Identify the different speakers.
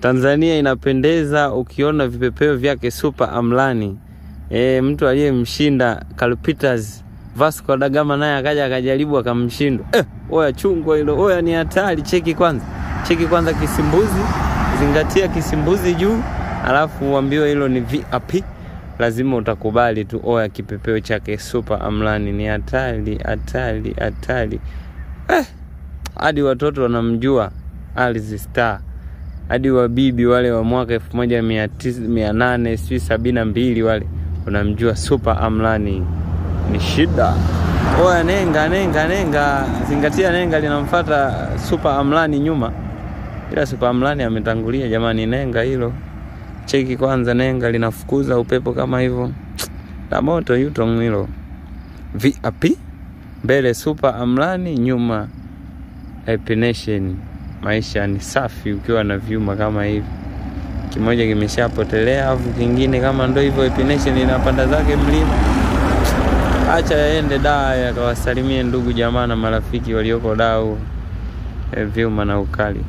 Speaker 1: Tanzania inapendeza ukiona vipepeo vyake Super Amlani. Mtu aliyemshinda Carl Peters, Vasco da Gama naye akaja akajaribu akamshinda. Oya chungwa hilo, oya ni hatari. Cheki kwanza kisimbuzi, zingatia kisimbuzi juu, alafu uambiwe hilo ni VIP. Lazima utakubali tu. Oya kipepeo chake Super Amlani ni hatari. Hadi watoto wanamjua Alice Star. Hadi wabibi wale wa mwaka 1872 wale wanamjua Super Amlani. Ni shida. Oya nenga. Zingatia nenga linamfuata Super Amlani nyuma. Ila Super Amlani ametangulia jamani. Nenga hilo. Cheki kwanza nenga linafukuza upepo kama hivyo. La moto yuto hilo. VIP. Mbele Super Amlani, nyuma Happy Nation. Maisha ni safi ukiwa na vyuma kama hivi. Kimoja kimeshapotelea, afu kingine kama ndo hivyo Happy Nation inapanda zake mlima. Acha yaende Dar akawasalimie ndugu jamaa na marafiki walioko Dar. Vyuma na ukali.